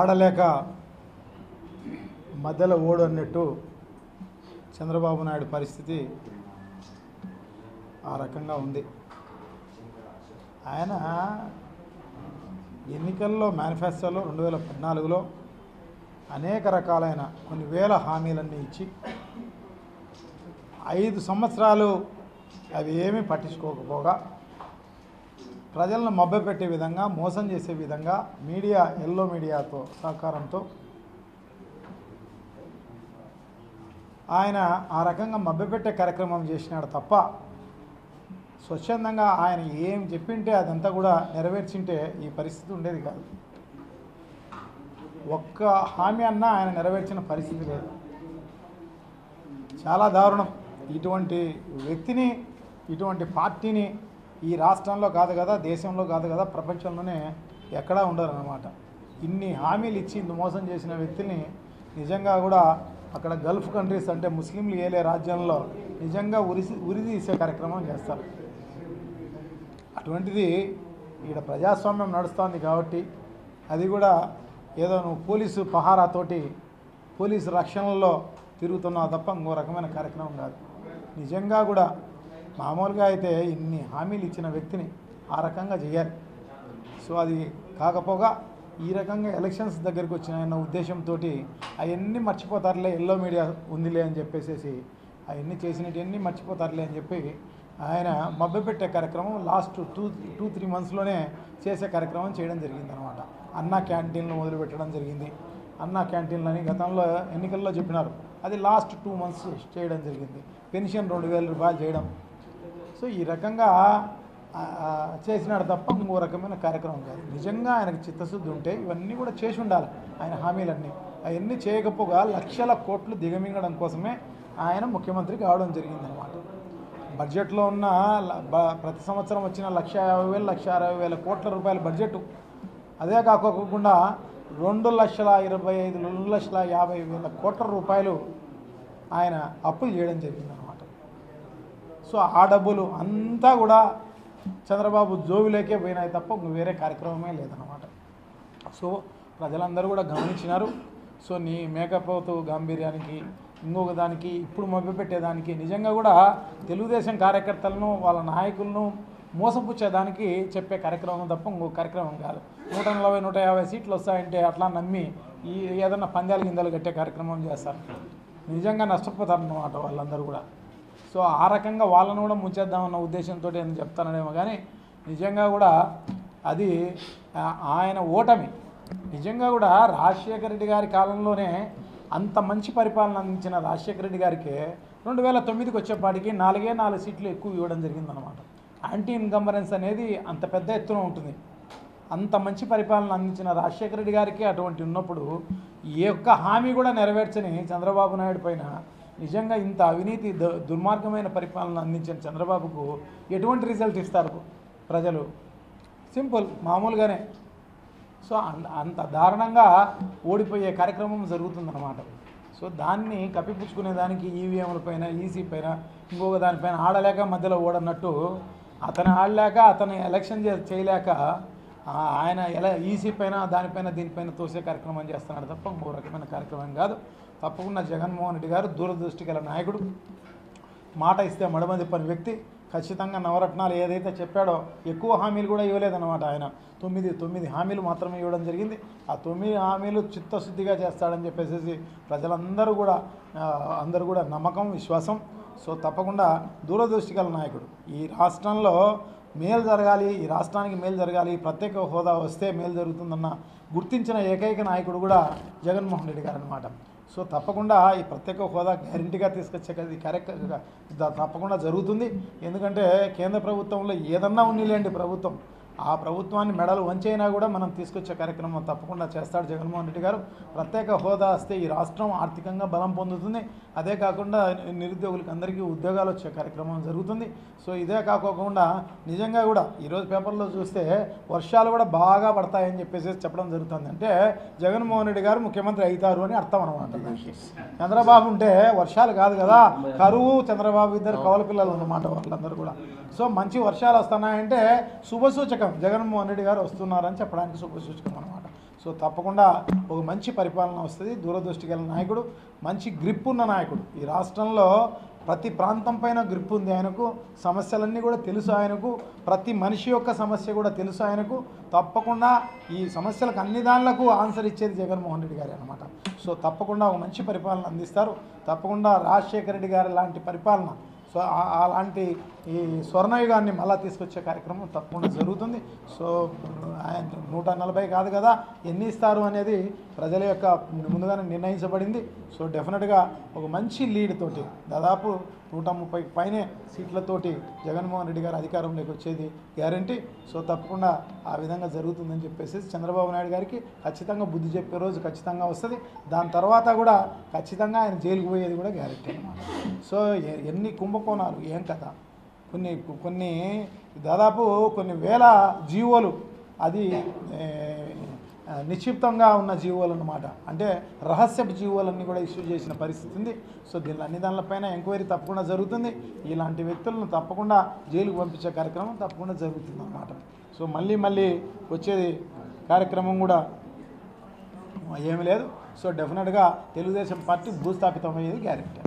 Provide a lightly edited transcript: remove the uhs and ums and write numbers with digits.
ఆడలేక మధ్యలో ఓడు అన్నట్టు చంద్రబాబు నాయుడు పరిస్థితి ఆ రకంగా ఉంది. ఆయన ఎన్నికల్లో మేనిఫెస్టోలో 2014లో అనేక రకాలైన కొన్ని వేల హామీలన్నీ ఇచ్చి 5 సంవత్సరాలు అవి ఏమీ పట్టించుకోకపోగా ప్రజలను మభ్యపెట్టే విధంగా, మోసం చేసే విధంగా మీడియా, ఎల్లో మీడియాతో సహకారంతో ఆయన ఆ రకంగా మభ్యపెట్టే కార్యక్రమం చేసినాడు తప్ప స్వచ్ఛందంగా ఆయన ఏం చెప్పింటే అదంతా కూడా నెరవేర్చింటే ఈ పరిస్థితి ఉండేది కాదు. ఒక్క హామీ అన్నా ఆయన నెరవేర్చిన పరిస్థితి లేదు. చాలా దారుణం. ఇటువంటి వ్యక్తిని, ఇటువంటి పార్టీని ఈ రాష్ట్రంలో కాదు కదా, దేశంలో కాదు కదా, ప్రపంచంలోనే ఎక్కడా ఉండరు అన్నమాట. ఇన్ని హామీలు ఇచ్చి ఇంత మోసం చేసిన వ్యక్తిని నిజంగా కూడా అక్కడ గల్ఫ్ కంట్రీస్ అంటే ముస్లింలు ఏలే రాజ్యంలో నిజంగా ఉరి తీసే కార్యక్రమం చేస్తారు. అటువంటిది ఇక్కడ ప్రజాస్వామ్యం నడుస్తుంది కాబట్టి అది కూడా ఏదో నువ్వు పోలీసు పహారాతోటి పోలీసు రక్షణలో తిరుగుతున్నావు తప్ప ఇంకో రకమైన కార్యక్రమం కాదు. నిజంగా కూడా మామూలుగా అయితే ఇన్ని హామీలు ఇచ్చిన వ్యక్తిని ఆ రకంగా చేయాలి. సో అది కాకపోగా ఈ రకంగా ఎలక్షన్స్ దగ్గరికి వచ్చిన ఉద్దేశంతో అవన్నీ మర్చిపోతారులే, ఎల్లో మీడియా ఉందిలే అని చెప్పేసి అవన్నీ చేసినవన్నీ మర్చిపోతారులే అని చెప్పి ఆయన మభ్యపెట్టే కార్యక్రమం లాస్ట్ 2-3 మంత్స్లోనే చేసే కార్యక్రమం చేయడం జరిగింది అనమాట. అన్నా క్యాంటీన్లు మొదలుపెట్టడం జరిగింది. అన్నా క్యాంటీన్లని గతంలో ఎన్నికల్లో చెప్పినారు, అది లాస్ట్ 2 మంత్స్ చేయడం జరిగింది. పెన్షన్ 2000 రూపాయలు చేయడం. సో ఈ రకంగా చేసినాడు తప్ప ఇంకో రకమైన కార్యక్రమం కాదు. నిజంగా ఆయనకు చిత్తశుద్ధి ఉంటే ఇవన్నీ కూడా చేసి ఉండాలి. ఆయన హామీలన్నీ అవన్నీ చేయకపోగా లక్షల కోట్లు దిగమింగడం కోసమే ఆయన ముఖ్యమంత్రి కావడం జరిగిందనమాట. బడ్జెట్లో ఉన్న ప్రతి సంవత్సరం వచ్చిన 1,50,000, 1,60,000 కోట్ల రూపాయల బడ్జెట్, అదే కాకోకుండా 2,25,000, 2,50,000 కోట్ల రూపాయలు ఆయన అప్పులు చేయడం జరిగిందనమాట. సో ఆ డబ్బులు అంతా కూడా చంద్రబాబు జోబులేకే పోయినాయి తప్ప వేరే కార్యక్రమమే లేదనమాట. సో ప్రజలందరూ కూడా గమనించినారు. సో నీ మేకపోతు గాంభీర్యానికి, ఇంకొక దానికి, ఇప్పుడు మభ్యపెట్టేదానికి, నిజంగా కూడా తెలుగుదేశం కార్యకర్తలను, వాళ్ళ నాయకులను మోసపుచ్చేదానికి చెప్పే కార్యక్రమం తప్ప ఇంకొక కార్యక్రమం కాదు. 140, 150 సీట్లు వస్తాయంటే అట్లా నమ్మి ఈ ఏదన్నా పందాలు గిందలు కట్టే కార్యక్రమం చేస్తారు. నిజంగా నష్టపోతారన్నమాట వాళ్ళందరూ కూడా. సో ఆ రకంగా వాళ్ళను కూడా ముంచేద్దామన్న ఉద్దేశంతో నేను చెప్తాననేమో కానీ నిజంగా కూడా అది ఆయన ఓటమి. నిజంగా కూడా రాజశేఖర రెడ్డి గారి కాలంలోనే అంత మంచి పరిపాలన అందించిన రాజశేఖర రెడ్డి గారికి 2009కి వచ్చేపాటికి 4 సీట్లు ఎక్కువ ఇవ్వడం జరిగిందనమాట. యాంటీ ఇన్కంబరెన్స్ అనేది అంత పెద్ద ఎత్తున ఉంటుంది. అంత మంచి పరిపాలన అందించిన రాజశేఖర రెడ్డి గారికి అటువంటి ఉన్నప్పుడు ఏ ఒక్క హామీ కూడా నెరవేర్చని చంద్రబాబు నాయుడు పైన నిజంగా ఇంత అవినీతి దుర్మార్గమైన పరిపాలన అందించిన చంద్రబాబుకు ఎటువంటి రిజల్ట్ ఇస్తారు ప్రజలు? సింపుల్, మామూలుగానే. సో అంత దారుణంగా ఓడిపోయే కార్యక్రమం జరుగుతుందన్నమాట. సో దాన్ని కప్పిపుచ్చుకునేదానికి ఈవీఎంల పైన, ఈసీ పైన, ఇంకొక దానిపైన ఆడలేక మధ్యలో ఓడన్నట్టు అతను ఆడలేక, అతను ఎలక్షన్ చేయలేక ఆయన ఈసీ పైన, దానిపైన, దీనిపైన తోసే కార్యక్రమం చేస్తున్నాడు తప్ప ఇంకో రకమైన కార్యక్రమం కాదు. తప్పకుండా జగన్మోహన్ రెడ్డి గారు దూరదృష్టి గల నాయకుడు, మాట ఇస్తే మడమదిప్పని వ్యక్తి. ఖచ్చితంగా నవరత్నాలు ఏదైతే చెప్పాడో ఎక్కువ హామీలు కూడా ఇవ్వలేదన్నమాట. ఆయన 9 హామీలు మాత్రమే ఇవ్వడం జరిగింది. ఆ 9 హామీలు చిత్తశుద్ధిగా చేస్తాడని చెప్పేసి ప్రజలందరూ కూడా నమ్మకం, విశ్వాసం. సో తప్పకుండా దూరదృష్టి గల నాయకుడు. ఈ రాష్ట్రంలో మేలు జరగాలి, ఈ రాష్ట్రానికి మేలు జరగాలి, ప్రత్యేక హోదా వస్తే మేలు జరుగుతుందన్న గుర్తించిన ఏకైక నాయకుడు కూడా జగన్మోహన్ రెడ్డి గారు అనమాట. సో తప్పకుండా ఈ ప్రత్యేక హోదా గ్యారెంటీగా తీసుకొచ్చే కార్యక్రమం తప్పకుండా జరుగుతుంది. ఎందుకంటే కేంద్ర ప్రభుత్వంలో ఏదన్నా ఉన్నిలేండి ప్రభుత్వం, ఆ ప్రభుత్వాన్ని మెడలు వంచైనా కూడా మనం తీసుకొచ్చే కార్యక్రమం తప్పకుండా చేస్తాడు జగన్మోహన్ రెడ్డి గారు. ప్రత్యేక హోదా వస్తే ఈ రాష్ట్రం ఆర్థికంగా బలం పొందుతుంది. అదే కాకుండా నిరుద్యోగులకు అందరికీ ఉద్యోగాలు వచ్చే కార్యక్రమం జరుగుతుంది. సో ఇదే కాకోకుండా నిజంగా కూడా ఈరోజు పేపర్లో చూస్తే వర్షాలు కూడా బాగా పడతాయని చెప్పేసి చెప్పడం జరుగుతుంది. అంటే జగన్మోహన్ రెడ్డి గారు ముఖ్యమంత్రి అవుతారు అని అర్థం అనమాట. చంద్రబాబు ఉంటే వర్షాలు కాదు కదా, కరువు, చంద్రబాబు ఇద్దరు కవల పిల్లలు అన్నమాట వాళ్ళందరూ కూడా. సో మంచి వర్షాలు వస్తున్నాయంటే శుభసూచకం, జగన్మోహన్ రెడ్డి గారు వస్తున్నారని చెప్పడానికి శుభసూచకం అనమాట. సో తప్పకుండా ఒక మంచి పరిపాలన వస్తుంది. దూరదృష్టి గల నాయకుడు, మంచి గ్రిప్ ఉన్న నాయకుడు. ఈ రాష్ట్రంలో ప్రతి ప్రాంతం పైన గ్రిప్ ఉంది ఆయనకు. సమస్యలన్నీ కూడా తెలుసు ఆయనకు. ప్రతి మనిషి యొక్క సమస్య కూడా తెలుసు ఆయనకు. తప్పకుండా ఈ సమస్యలకు అన్ని దానిలకు ఆన్సర్ ఇచ్చేది జగన్మోహన్ రెడ్డి గారే అనమాట. సో తప్పకుండా ఒక మంచి పరిపాలన అందిస్తారు. తప్పకుండా రాజశేఖర రెడ్డి గారి లాంటి పరిపాలన, సో అలాంటి ఈ స్వర్ణయుగాన్ని మళ్ళా తీసుకొచ్చే కార్యక్రమం తప్పకుండా జరుగుతుంది. సో ఆయన 140 కాదు కదా, ఎన్ని ఇస్తారు అనేది ప్రజల యొక్క ముందుగానే నిర్ణయించబడింది. సో డెఫినెట్గా ఒక మంచి లీడ్ తోటి, దాదాపు 130 పైనే సీట్లతోటి జగన్మోహన్ రెడ్డి గారు అధికారంలోకి వచ్చేది గ్యారంటీ. సో తప్పకుండా ఆ విధంగా జరుగుతుందని చెప్పేసి చంద్రబాబు నాయుడు గారికి ఖచ్చితంగా బుద్ధి చెప్పే రోజు ఖచ్చితంగా వస్తుంది. దాని తర్వాత కూడా ఖచ్చితంగా ఆయన జైలుకు పోయేది కూడా గ్యారంటీ అన్నమాట. సో ఎన్ని కుంభకోణాలు, ఏం కదా, కొన్ని దాదాపు కొన్ని వేల జీవోలు, అది నిక్షిప్తంగా ఉన్న జీవోలు అన్నమాట. అంటే రహస్యపు జీవోలన్నీ కూడా ఇష్యూ చేసిన పరిస్థితి ఉంది. సో దీని అన్ని దానిపైన ఎంక్వైరీ తప్పకుండా జరుగుతుంది. ఇలాంటి వ్యక్తులను తప్పకుండా జైలుకు పంపించే కార్యక్రమం తప్పకుండా జరుగుతుంది అన్నమాట. సో మళ్ళీ వచ్చేది కార్యక్రమం కూడా ఏమీ లేదు. సో డెఫినెట్గా తెలుగుదేశం పార్టీ భూస్థాపితం అయ్యేది గ్యారెంటీ.